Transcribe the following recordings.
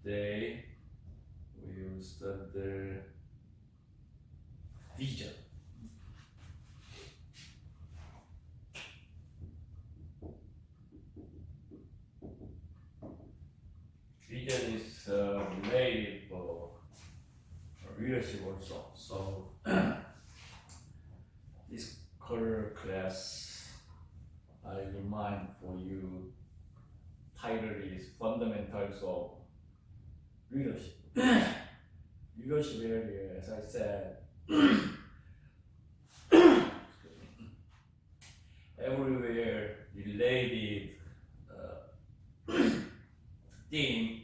Today we will study vision. Vision is related for leadership also. So this color class, I remind for you, title is Fundamentals of Leadership. Leadership area, as I said, everywhere related theme,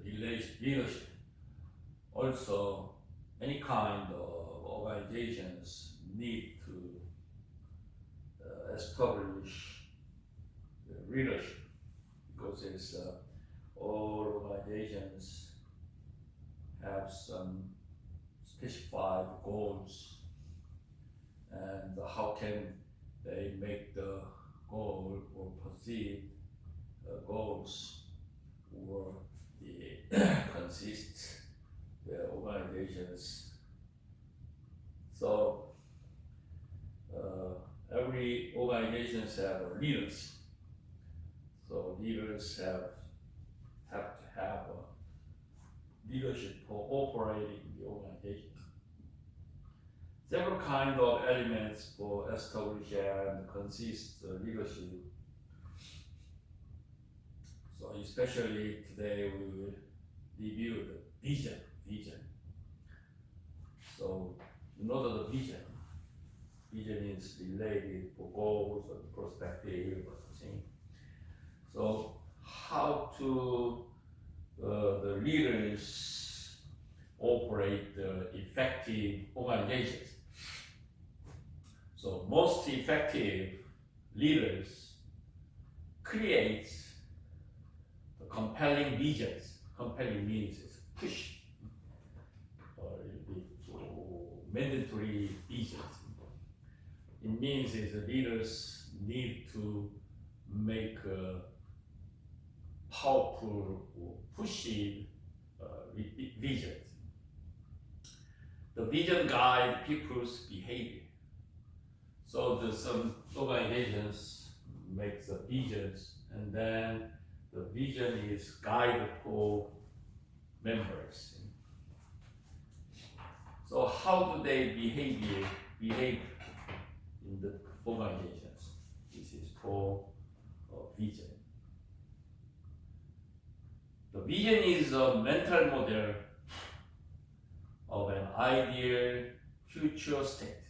leadership. Also, any kind of organizations need to establish leadership, because it's all organizations have some specified goals, and how can they make the goal or perceived goals or the consist the organizations. So every organization have leaders. So leaders have to have leadership for operating the organization. Several kind of elements for establish and consist leadership. So especially today we will review the vision. So you know that the vision is related for goals and perspective or something. So how to the leaders operate the effective organizations. So most effective leaders create the compelling visions. Compelling means is push or mandatory visions. It means is the leaders need to make powerful or pushy visions. The vision guide people's behavior. So some organizations make the visions, and then the vision is guide for members. So how do they behave in the organizations? This is for vision. The vision is a mental model of an ideal future state.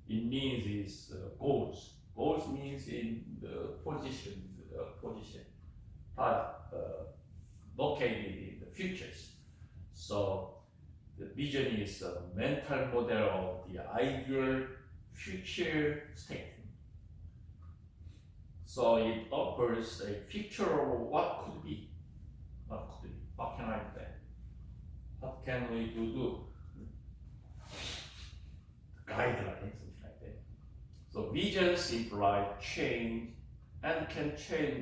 It means is goals. Goals means in the position, but located in the futures. So the vision is a mental model of the ideal future state. So it offers a picture of what could be. What can I do? What can we do? Guidelines, something like that. So visions imply change and can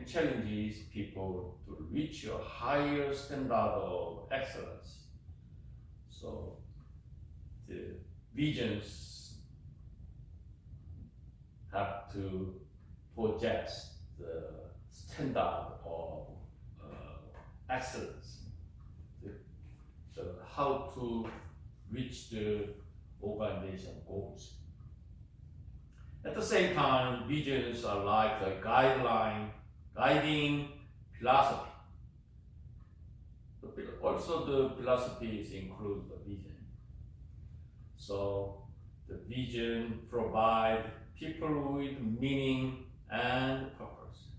challenges people to reach a higher standard of excellence. So the visions have to project the standard of excellence. So how to reach the organization goals. At the same time, visions are like a guiding philosophy. Also the philosophies include the vision. So the vision provides people with meaning and purpose.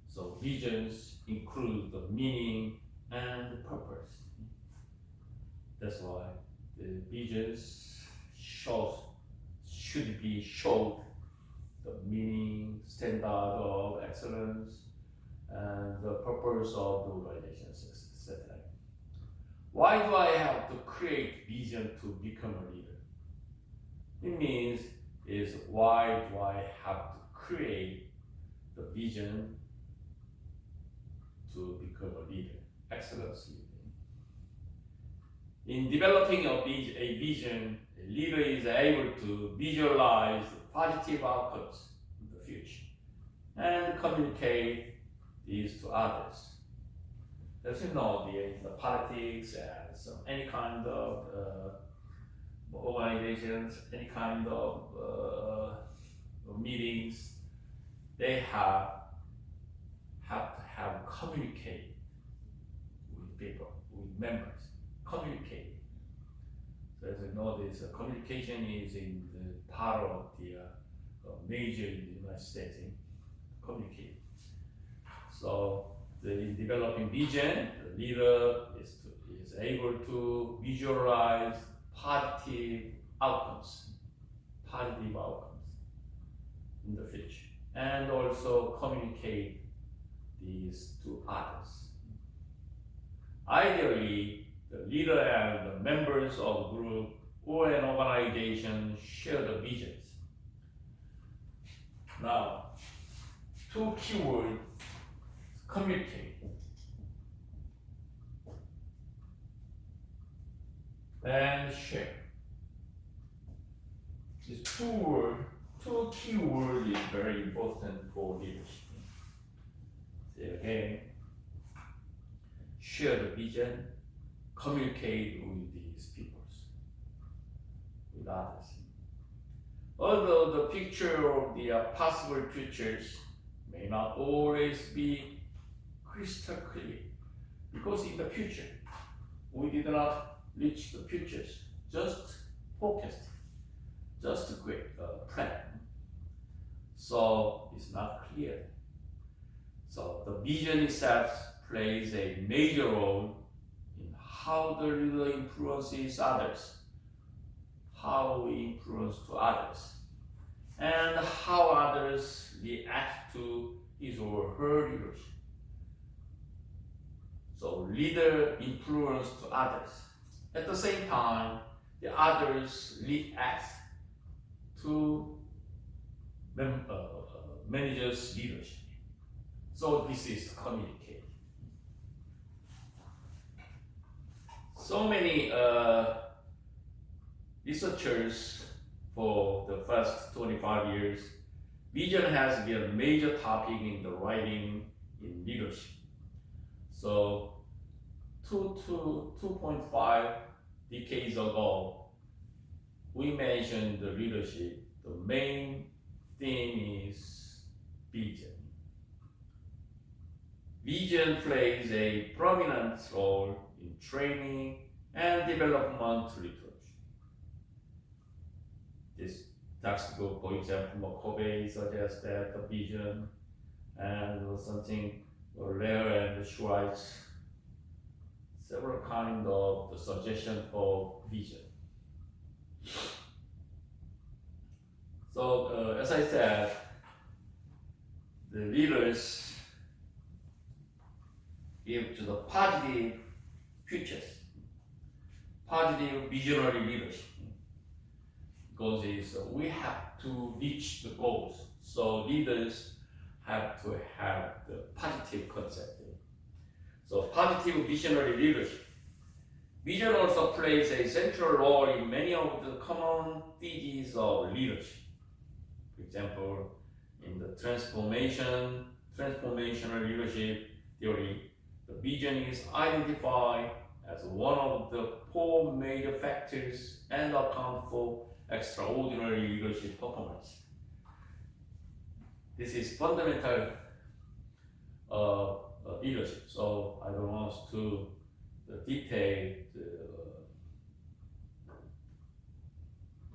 So visions include the meaning and purpose. That's why the visions should be showed the meaning, standard of excellence, and the purpose of the organization, etc. Why do I have to create vision to become a leader? It means is why do I have to create the vision to become a leader, excellence leader. In developing a vision, a leader is able to visualize positive outcomes in the future and communicate these to others. As you know, the politics and any kind of organizations, any kind of meetings, they have to have communicate with people, with members, communicate. So as you know, this communication is in the part of the major in the United States, communicate. So in developing vision, the leader is able to visualize positive outcomes in the future, and also communicate these to others. Ideally, the leader and the members of a group or an organization share the visions. Now, two keywords: communicate and share. These two keywords is very important for leadership. Say again, share the vision, communicate with these people, with others. Although the picture of the possible futures may not always be crystal clear, because in the future we did not reach the futures, just focused, just a quick plan. So it's not clear. So the vision itself plays a major role in how the leader influences others, how we influence to others, and how others react to his or her leadership. So leader influence to others. At the same time, the others react to manager's leadership. So this is communication. So many researchers for the first 25 years, vision has been a major topic in the writing in leadership. So 2.5 decades ago, we mentioned the leadership. The main theme is vision. Vision plays a prominent role in training and development research. This textbook, for example, McCovey suggests that the vision and something Lehr and Schwartz, several kinds of the suggestion of vision. So as I said, the leaders give to the positive futures, positive visionary leadership. Because we have to reach the goals. So leaders have to have the positive concept. So positive visionary leadership. Vision also plays a central role in many of the common theses of leadership. For example, in the transformational leadership theory, the vision is identified as one of the 4 major factors and account for extraordinary leadership performance. This is fundamental leadership, so I don't want to detail the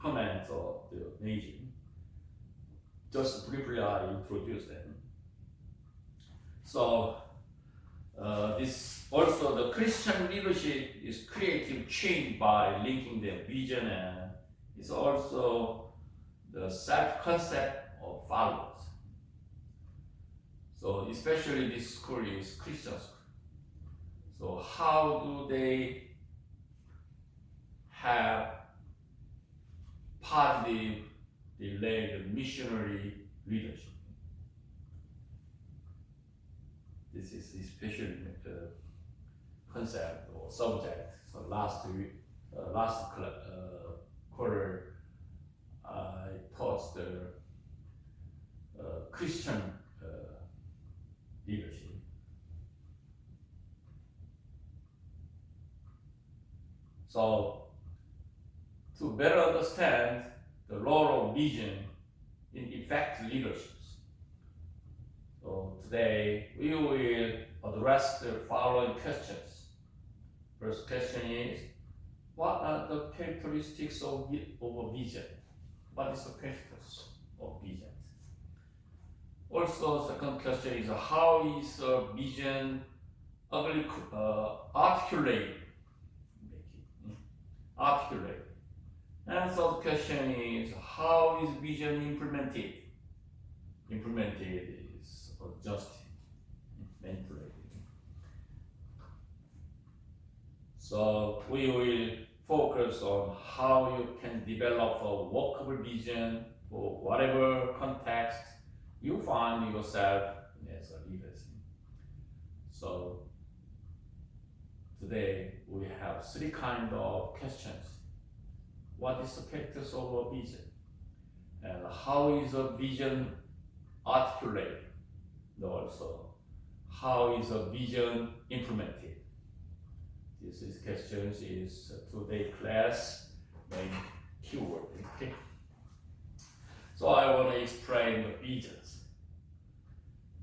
comments of the nation. Just briefly I introduce them. So this also the Christian leadership is creative change by linking the vision, and it's also the self-concept of followers. So especially this school is Christian school. So how do they have positive delayed missionary leadership? this is especially concept or subject. So last quarter, I taught the Christian leadership. So to better understand the role of vision in effective leadership, so today we will address the following questions. First question is, what are the characteristics of a vision? What is the characteristics of vision? Also, second question is, how is a vision articulated? And third question is, how is vision implemented? Implemented is adjusted, manipulated. So we will focus on how you can develop a workable vision for whatever context you find yourself as a leader. So today we have three kinds of questions. What is the characters of a vision? And how is a vision articulated? And also, how is a vision implemented? This questions is today's class main keyword. Okay. So I want to explain the visions.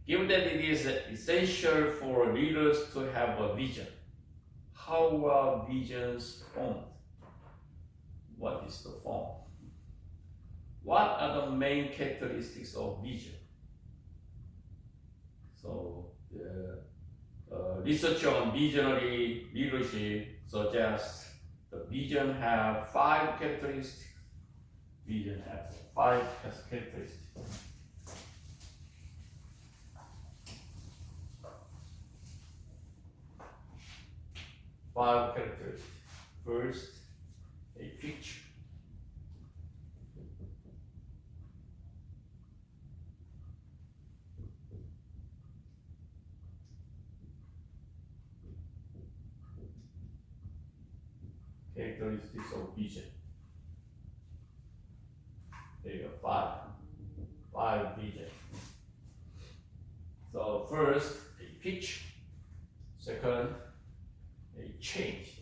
Given that it is essential for leaders to have a vision, how are visions formed? What is the form? What are the main characteristics of vision? So the research on visionary leadership suggests the vision have 5 characteristics. Vision has 5 characteristics. Five characteristics. First, a picture. Characteristics of vision. There are 5 visions. So first, a picture. Second, a change.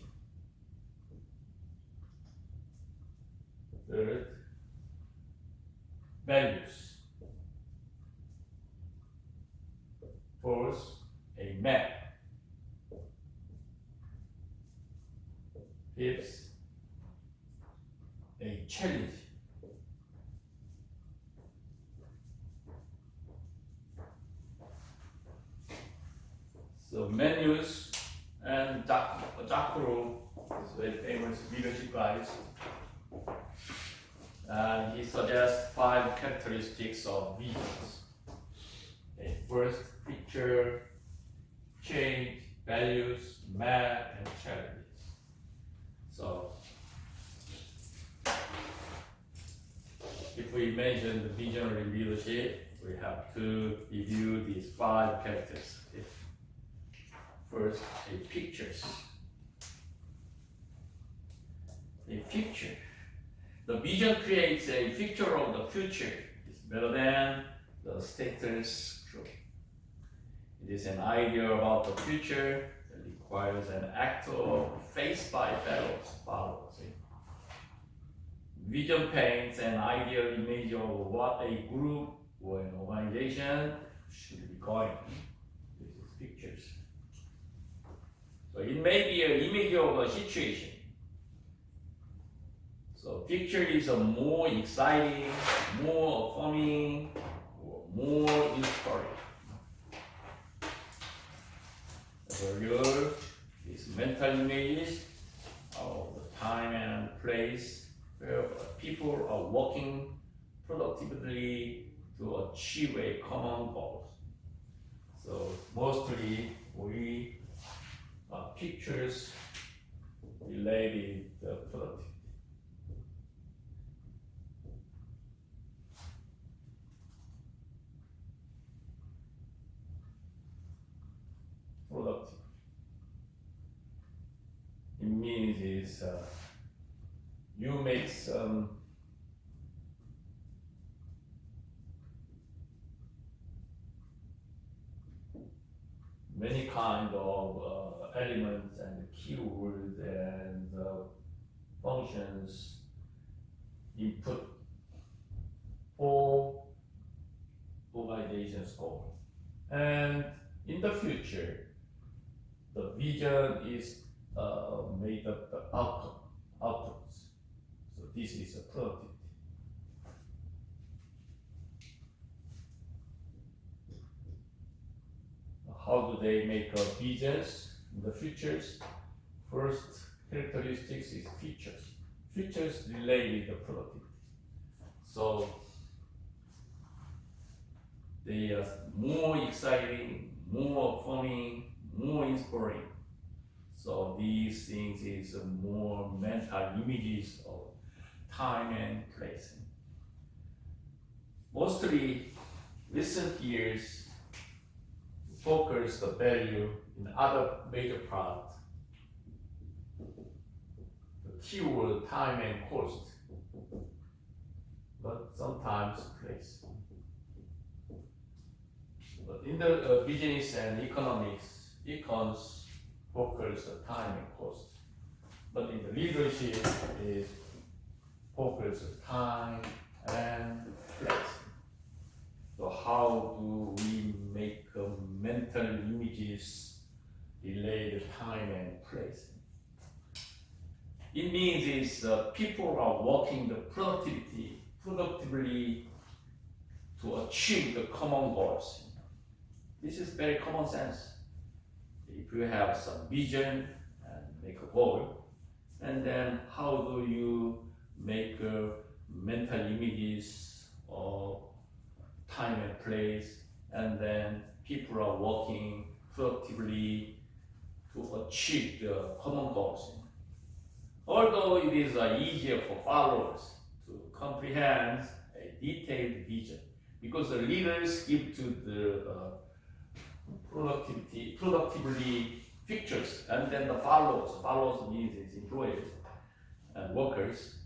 Third, values. Fourth, a map. Fifth, a challenge. So menus and Jackro is very famous leadership guys. And he suggests 5 characteristics of visions. Okay, first, picture, change, values, map, and challenges. So, if we mention the visionary leadership, we have to review these 5 characters. Okay. First, a pictures. A picture. The vision creates a picture of the future. It's better than the status quo. It is an idea about the future that requires an act of faith by followers. Vision paints an ideal image of what a group or an organization should be going. This is pictures. So it may be an image of a situation. So picture is a more exciting, more affirming, or more inspiring. Earlier, these mental images of the time and place where people are working productively to achieve a common goal. So mostly we pictures related to productivity. it means is you make some many kind of elements and keywords and functions input for organization's goal. And in the future, the vision is made of the outputs. So this is a productivity. How do they make visions in the futures? First characteristics is features. Features relate with the productivity. So they are more exciting, more funny, more inspiring. So these things is more mental images of time and place. Mostly recent years focus the value in other major part. The keyword time and cost, but sometimes place. But in the business and economics, econs focus the time and cost. But in the leadership, it focus time and place. So how do we make mental images relate to time and place? It means is people are working the productively to achieve the common goals. This is very common sense. If you have some vision and make a goal, and then how do you make mental images of time and place, and then people are working productively to achieve the common goals. Although it is easier for followers to comprehend a detailed vision, because the leaders give to the productively pictures, and then the followers means its employees and workers,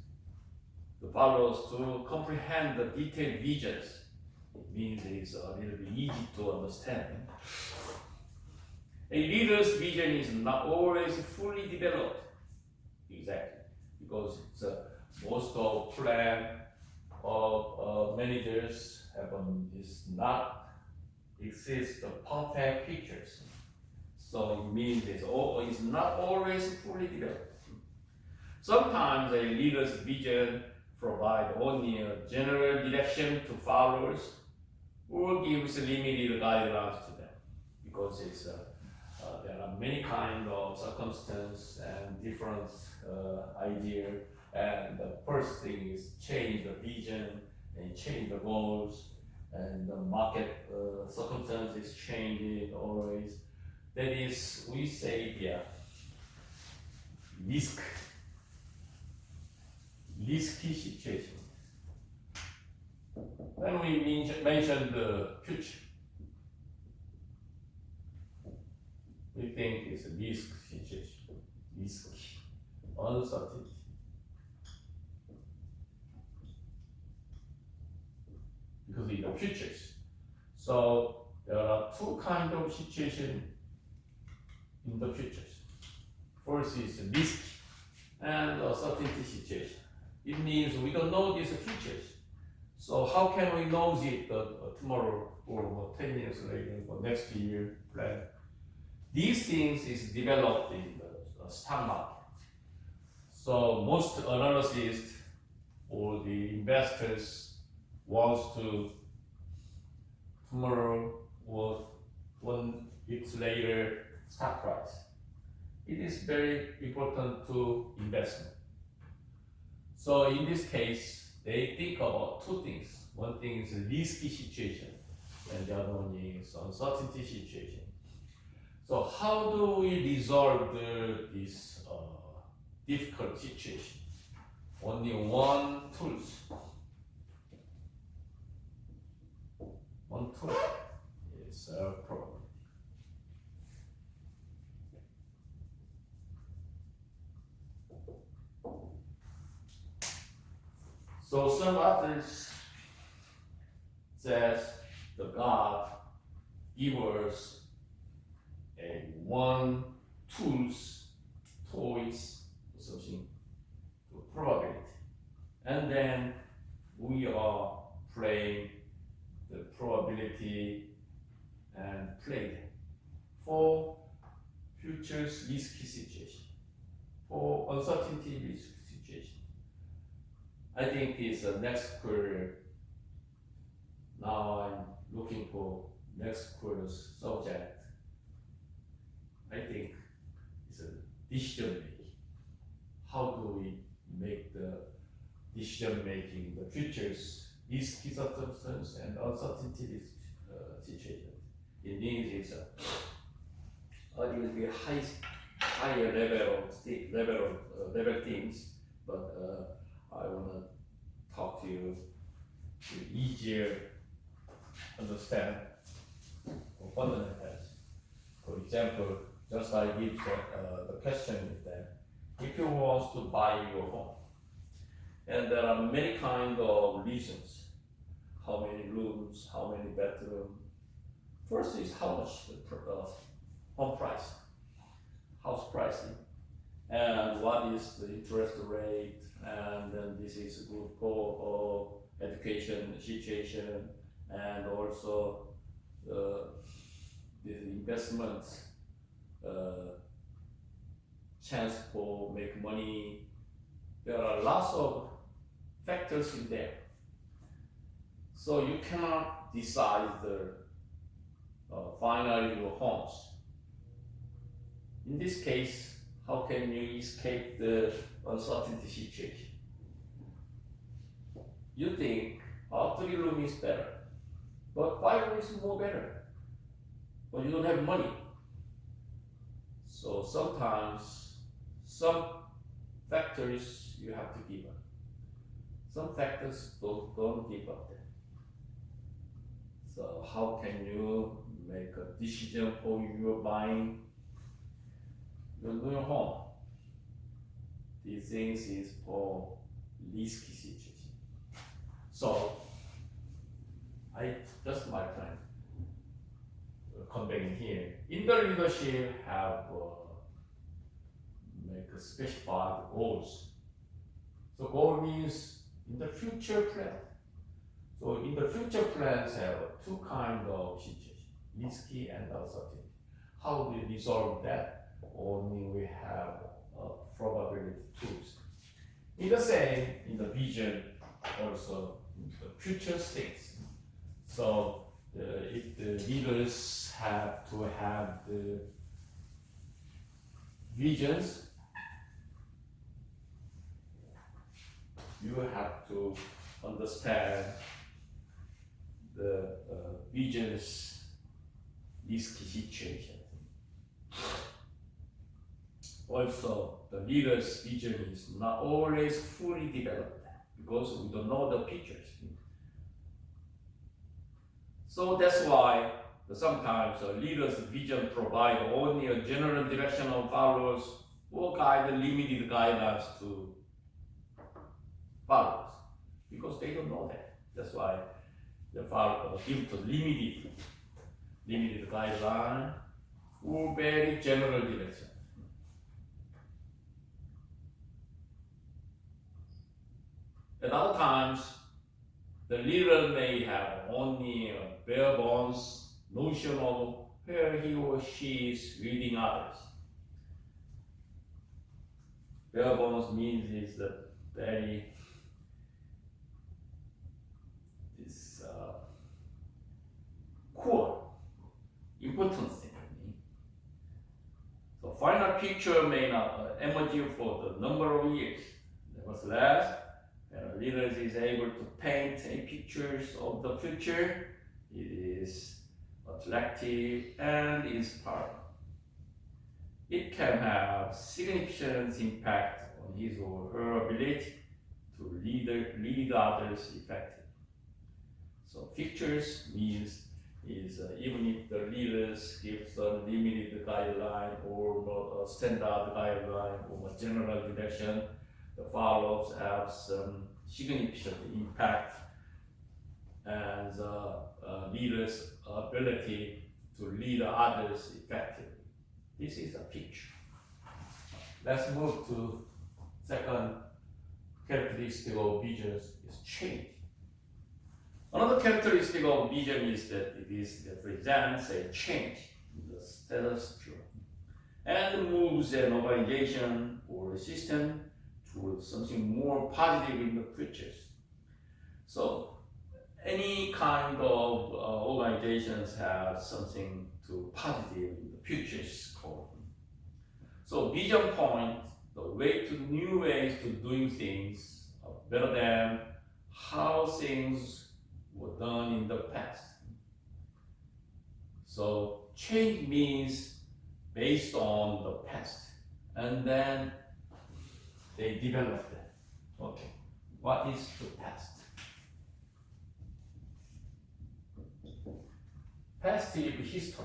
the followers to comprehend the detailed visions. It means it's a little bit easy to understand. A leader's vision is not always fully developed, exactly, because it's most of plan of managers is not exist the perfect pictures. So it means it's not always fully developed. Sometimes a leader's vision provide only a general direction to followers or gives limited guidelines to them, because there are many kinds of circumstances and different ideas, and the first thing is change the vision and change the goals, and the market circumstances change always. That is, we say risky situation. When we mention the future, we think it's a risk situation, risky, uncertainty. Because in the futures, so there are two kinds of situations in the futures. First is risky and uncertainty situation. It means we don't know these futures. So how can we know it tomorrow or 10 years later or next year plan? These things is developed in the stock market. So most analysts or the investors wants to tomorrow or 1 week later stock price. It is very important to investment. So in this case, they think about two things. One thing is a risky situation, and the other one is uncertainty situation. So how do we resolve this difficult situation? Only one tool is probability. So some authors says the God give us a one tools, toys, or something to probability, and then we are playing the probability and play them for futures risky situation, for uncertainty risk situation. I think this next quarter. Now I'm looking for next quarter's subject. I think it's a decision making. How do we make the decision making, the futures, risky circumstances and uncertainty risk situation? It means it's a little bit higher level things, but I want to talk to you to easier understand or fundamentals. For example, just I give the question is that if you want to buy your home, and there are many kind of reasons, how many rooms, how many bedrooms. First is how much the home price, house pricing, and what is the interest rate, and then this is good for education situation, and also the investments, chance for make money. There are lots of factors in there. So you cannot decide the finally your homes. In this case, how can you escape the uncertainty situation? You think 3 room is better, but 5 is more better, but you don't have money. So sometimes some factors you have to give up. Some factors don't give up there. So how can you make a decision for your buying your new home? These things is for risky situation. So I just my friend conveying here. In the leadership have make a specified goals. So goal means in the future plan. So in the future plans have 2 kind of situation, risky and uncertain. How do we resolve that? Only we have probability tools. In the same, in the vision, also the future things. So if the leaders have to have the visions, you have to understand the vision's risky situation. Also, the leader's vision is not always fully developed because we don't know the pictures. So that's why sometimes a leader's vision provides only a general direction of followers or guide limited guidelines to followers because they don't know that. That's why the followers give to limited guideline or very general direction. At other times, the leader may have only a bare bones notion of where he or she is leading others. Bare bones means is that very core, important thing. The final picture may not emerge for the number of years. Nevertheless, when a leader is able to paint a pictures of the future, it is attractive and inspiring. It can have significant impact on his or her ability to lead others effectively. So pictures means is even if the leaders give some limited guideline or a standard guideline or a general direction, the followers have some significant impact and the leader's ability to lead others effectively. This is a feature. Let's move to second characteristic of vision is change. Another characteristic of vision is that it represents a change in the status quo and moves an organization or a system towards something more positive in the future. So any kind of organizations have something to positive in the futures called. So vision point, the way to new ways to doing things are better than how things were done in the past. So change means based on the past, and then they developed it. Okay, what is the past? Past is history.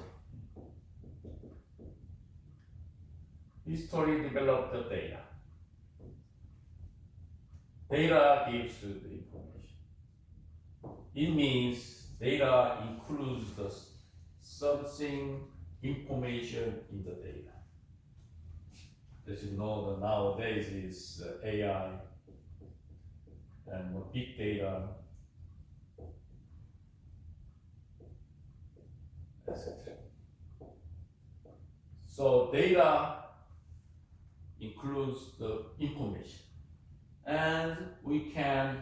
History developed the data. Data gives you the information. It means data includes the something information in the data. As you know, that nowadays is AI and big data, etc. So data includes the information, and we can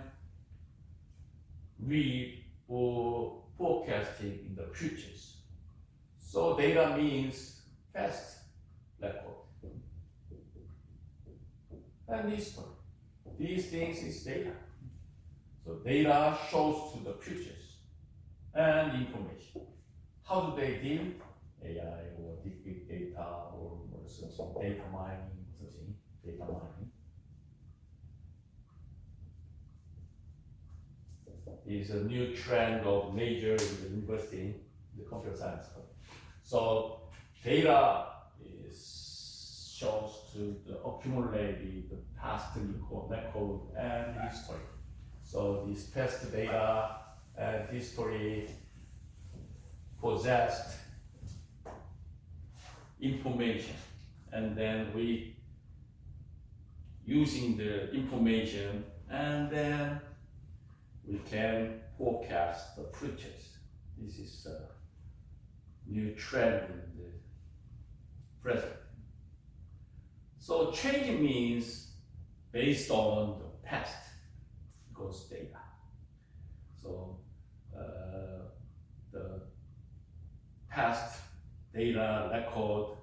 read or forecasting in the futures. So data means past record and history. These things is data. So data shows to the futures and information. How do they deal? AI or big data or something, data mining, something, data mining. Is a new trend of major university, the computer science. So data is shows to the accumulate the past record and history. So this past data and history possessed information, and then we using the information, and then we can forecast the futures. This is a new trend in the present. So change means based on the past, because data. So the past data record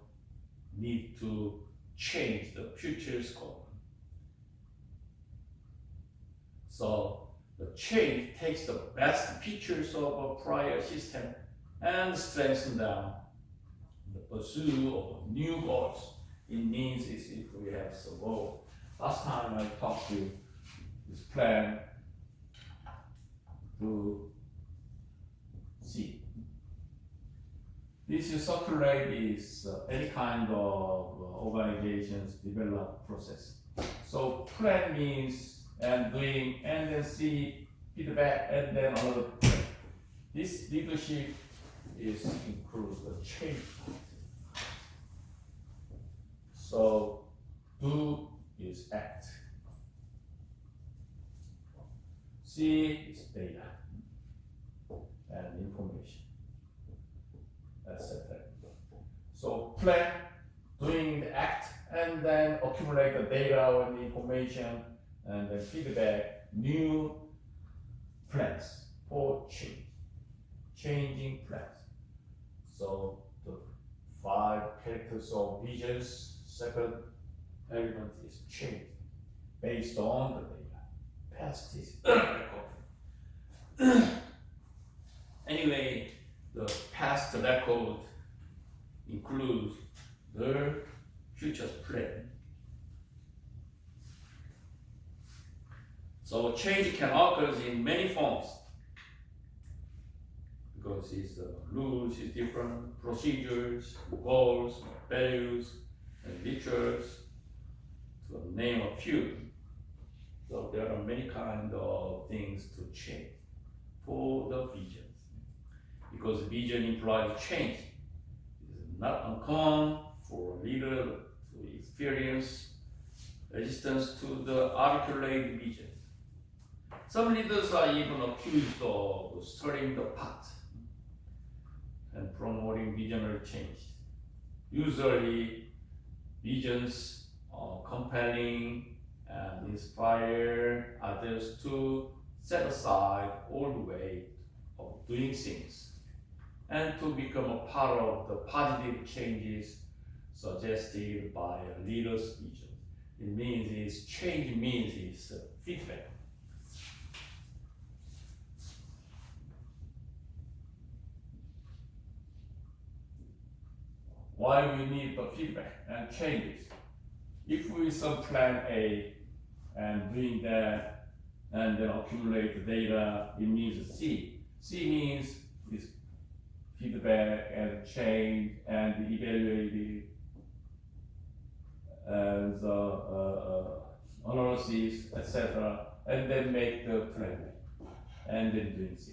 need to change the future's code. So the change takes the best features of a prior system and strengthens them in the pursuit of new goals. It means is if we have some goal. Last time I talked to you this plan to see. This circulate is any kind of organizations develop process. So plan means and doing and then see feedback and then another plan. This leadership is includes the change. So do is act. C is data and information, etc. So plan, doing the act, and then accumulate the data and the information, and then feedback new plans for change, changing plans. So the 5 characters of visions. Second element is change based on the data. Past is record. Anyway, the past record includes the future plan. So change can occur in many forms because its rules is different, procedures, goals, values, and rituals, to name a few. So there are many kind of things to change for the visions. Because vision implies change. It's not uncommon for a leader to experience resistance to the articulated visions. Some leaders are even accused of stirring the pot and promoting visionary change. Usually, visions are compelling and inspire others to set aside old way of doing things and to become a part of the positive changes suggested by a leader's vision. It means is change means is feedback. Why we need the feedback and changes? If we some plan A and doing that and then accumulate the data, it means C. C means is feedback and change and evaluated and analysis, etc., and then make the plan and then doing things.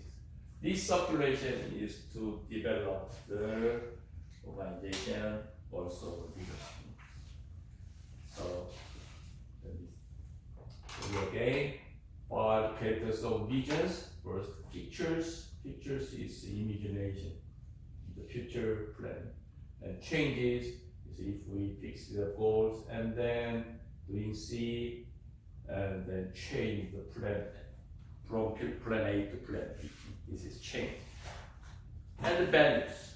This circulation is to develop the organization, also leadership. So, again, 5 characters of visions. First, pictures. Pictures is imagination, the future plan, and changes is if we fix the goals and then doing C, and then change the plan from plan A to plan B. This is change. And the values.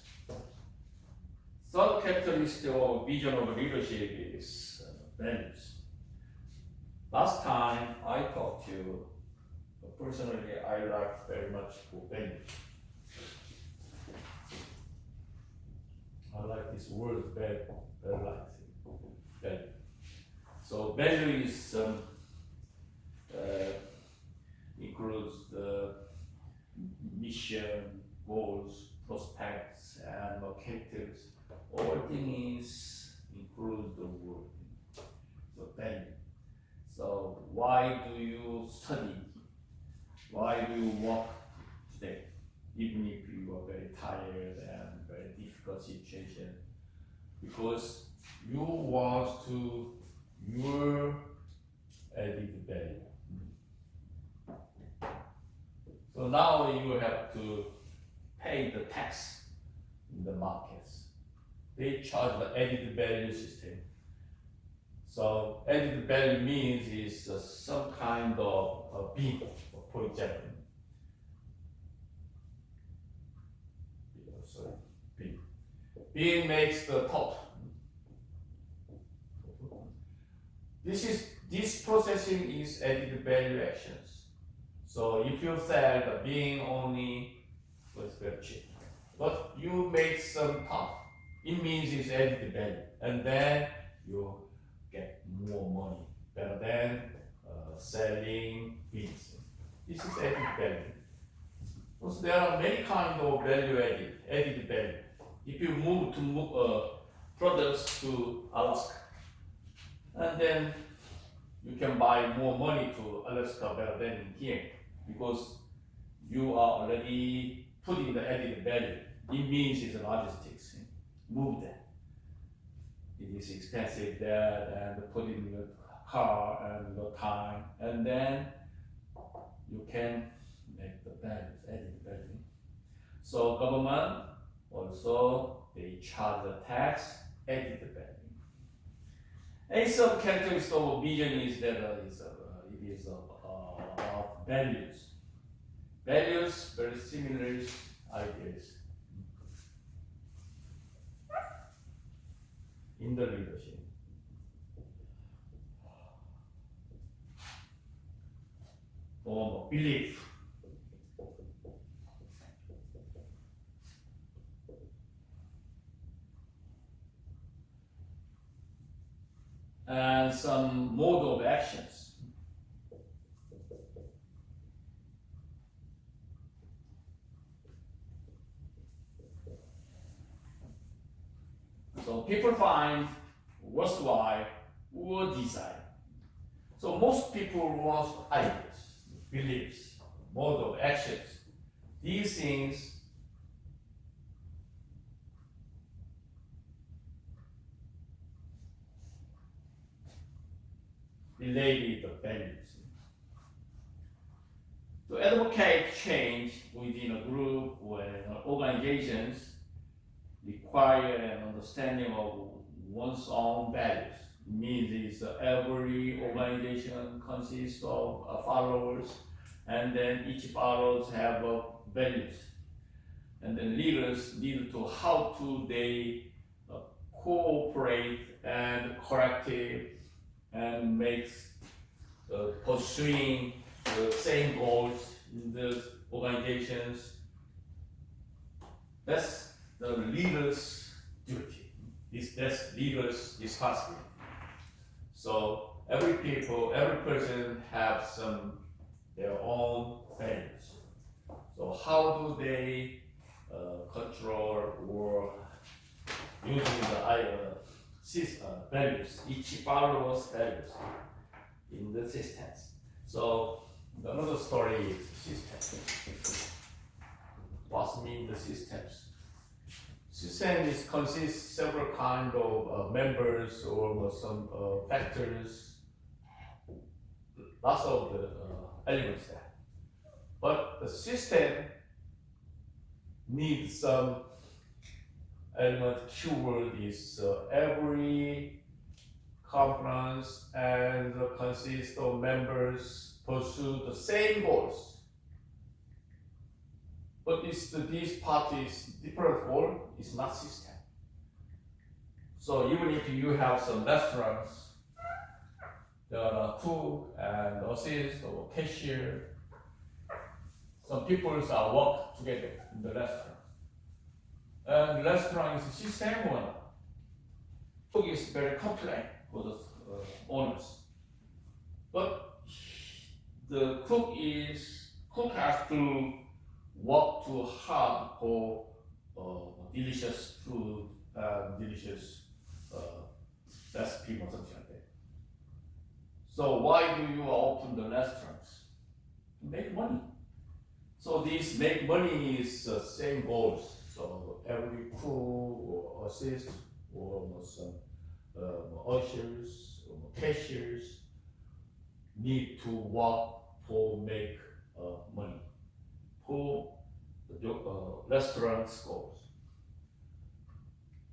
Third characteristic of vision of leadership is values. Last time I talked to you, personally I like very much values. I like this word very like value. So value is includes the mission, goals, prospects, and objectives. All things include the word. So value. So why do you study? Why do you work today? Even if you are very tired and very difficult situation, because you want to your added value. So now you have to pay the tax in the markets. They charge the added value system. So added value means is some kind of a bean, for example. Bean. Bean makes the top. This processing is added value actions. So if you sell the bean only, so it's very cheap. But you make some top, it means it's added value, and then you get more money better than selling beans. This is added value. Also, there are many kinds of value added value. If you move to products to Alaska, and then you can buy more money to Alaska better than in here, because you are already putting the added value. It means it's logistics. Move that. It is expensive there, and put in the car and the time, and then you can make the values, added value. So government also they charge the tax, added value. A third characteristic of vision is that it is about values. Values very similar ideas in the leadership. Or belief. And some mode of actions. So people find worthwhile or desire. So most people want ideas, beliefs, mode of actions. These things related to values. To advocate change within a group or organizations require an understanding of one's own values. It means every organization consists of followers, and then each followers have values. And then leaders need to how to they cooperate and corrective and makes pursuing the same goals in the organizations. That's the leader's duty. That's leader's responsibility. So every person have their own values. So how do they control or using the values, each follower's values in the systems. So another story is systems. What mean the systems? Systems consists several kind of members or some factors, lots of the elements there. But the system needs some element. Keyword is every components and consists of members pursue the same goals. But these parties different goal is not system. So even if you have some restaurants, there are cook and assist or cashier. Some people are work together in the restaurant. And the restaurant is a system one. Cook is very complex for the owners. But the cook has to work too hard for delicious food, delicious recipe or something like that. So why do you open the restaurants? To make money. So these make money is same goals. So every cook or assist or some ushers or cashiers need to work for make money for the restaurant's goals.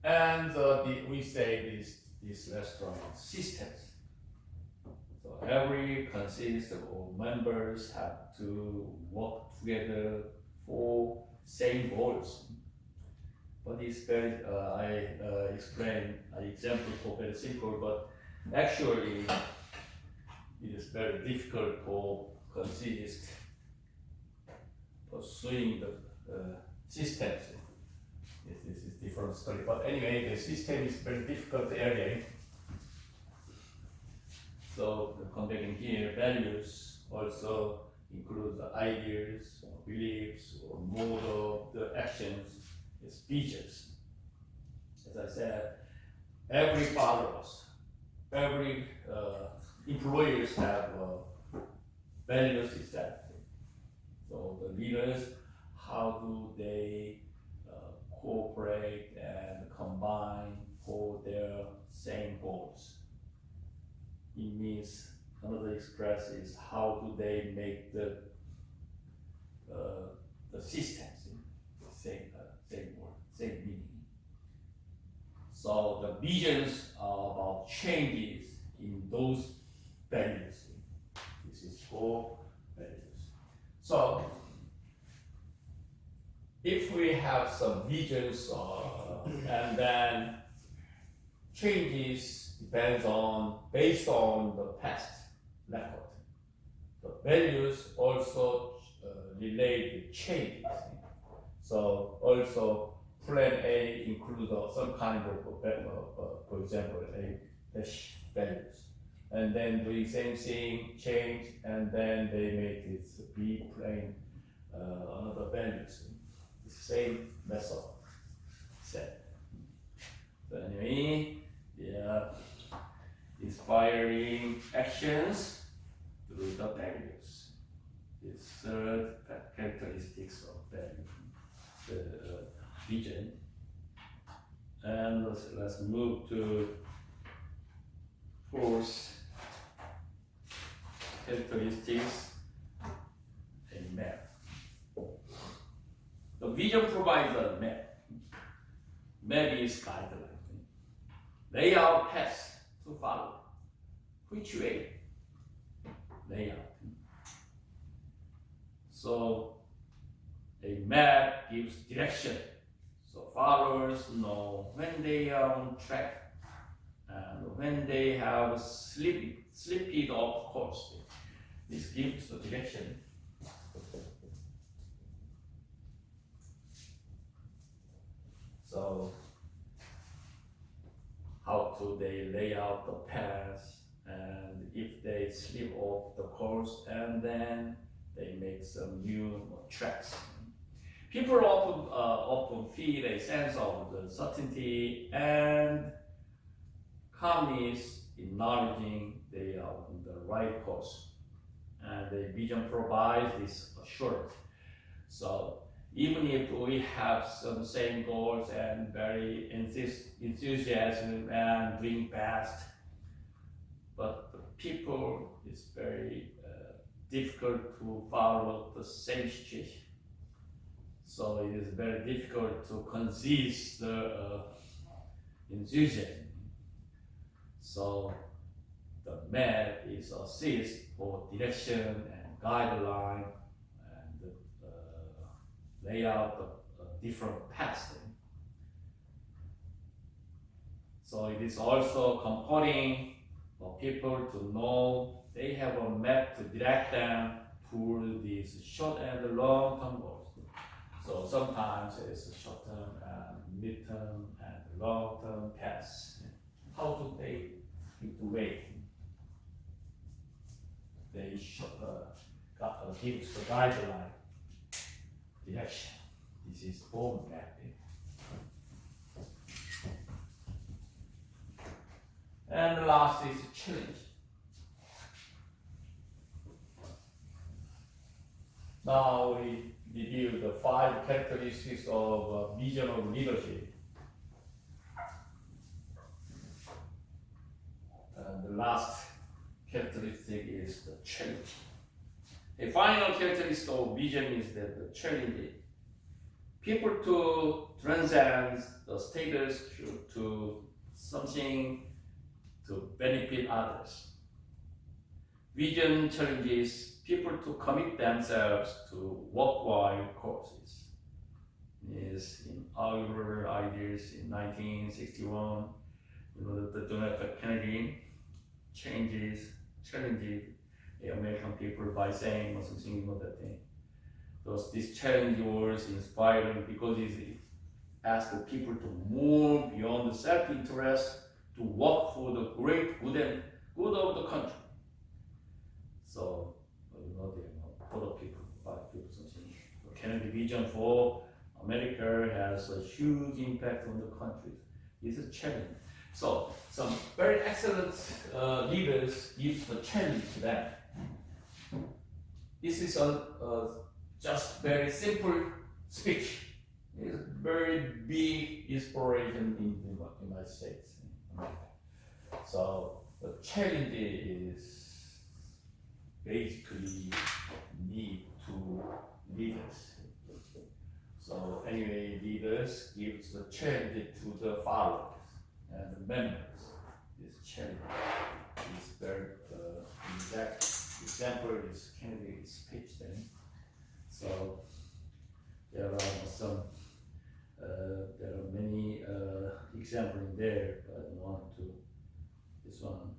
And we say this restaurant systems. So every consists of members have to work together for same goals. But it's very, I explain an example for very simple, but actually it is very difficult for consist pursuing the systems. This is different story, but anyway, the system is very difficult area. So the conveying here values also include the ideas, or beliefs, or mode of the actions. It's visions. As I said, every followers, every employers have values is that. So the leaders, how do they cooperate and combine for their same goals? It means another express is how do they make the systems same word, same meaning. So the visions are about changes in those values. This is for values. So if we have some visions and then changes based on the past record. The values also relate to changes. So also plan A includes some kind of, for example, A dash values. And then doing same thing, change, and then they make it B plan another values. The same method set. So anyway, inspiring actions through the values. This third characteristics of value, the vision. And let's move to fourth characteristics, a map. The vision provides a map. Map is guideline. Lay out paths to follow. Which way? Layout. So a map gives direction. So followers know when they are on track and when they have slipped off course. This gives the direction. So how do they lay out the paths, and if they slip off the course, and then they make some new tracks. People often feel a sense of the certainty and calmness in acknowledging they are on the right course, and the vision provides this assurance. So even if we have some same goals and very enthusiasm and doing fast, but the people is very difficult to follow the same situation. So it is very difficult to consist the enthusiasm. So the map is assist for direction and guideline and lay out the different paths. So it is also comforting for people to know they have a map to direct them toward these short and long-term goals. So sometimes it's short-term and mid-term and long-term paths. How do they give the way? They gives the guideline, direction. This is form mapping. And the last is challenge. Now we review the 5 characteristics of vision of leadership. And the last characteristic is the challenge. A final characteristic of vision is that the challenge people to transcend the status to something to benefit others. Vision challenges people to commit themselves to worthwhile causes. Is in our ideas in 1961, the John F. Kennedy challenges the American people by saying something that thing. Thus, this challenge was inspiring because it asked the people to move beyond the self-interest to work for the great good of the country. So, for the people, something. The Kennedy vision for America has a huge impact on the country. It's a challenge. So, some very excellent leaders give the challenge to them. This is a just very simple speech. It's very big inspiration in the United States, America. So the challenge is basically need to leaders. So anyway, leaders gives the challenge to the followers and the members. This challenge is very exact example is Kennedy's speech then. So there are many examples in there, but I want to this one.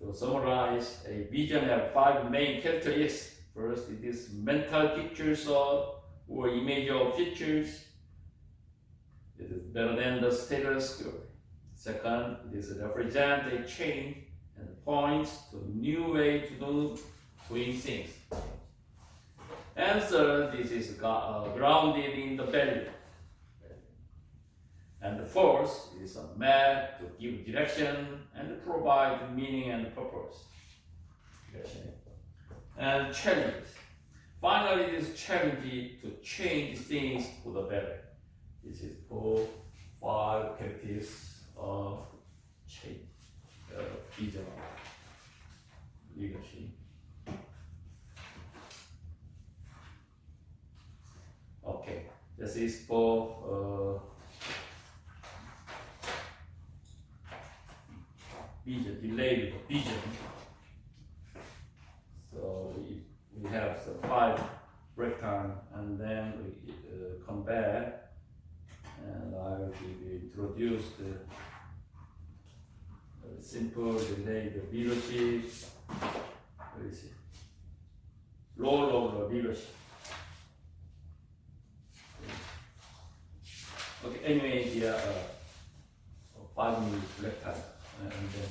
To summarize, a vision has 5 main characteristics. First, it is mental pictures or image of features. It is better than the status quo. Second, it is represent a change and points to a new way to doing things. And third, this is grounded in the value. And the fourth is a map to give direction and provide meaning and purpose. And challenges. Finally, it is challenging to change things for the better. This is for 5 characteristics of change, vision of leadership. Okay, this is for vision, delayed vision. So we have the 5 break time, and then we come back, and I will introduce the simple delayed leadership. Where is it? Role of the leadership. Okay, anyway, 5 minutes break time, and then